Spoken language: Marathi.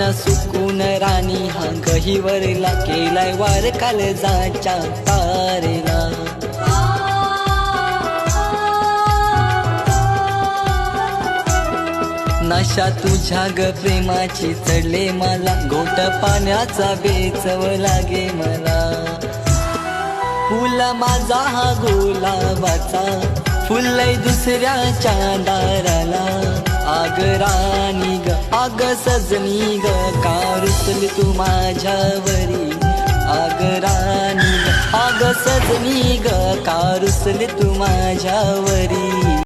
मन सुकून राणी हा गहीवरला केलाय वार काळजाच्या तारेला. नशा तुझ्या ग प्रेमाची चढले मला, घोट पाण्याचा बेचव लागे मला. फुल माझा हा गुलाबाचा फुलय दुसऱ्याच्या दाराला. आग राणी ग आग सजनी ग का रुसली तू माझ्यावरी. आग राणी ग आग सजनी ग का रुसली तू माझ्यावरी.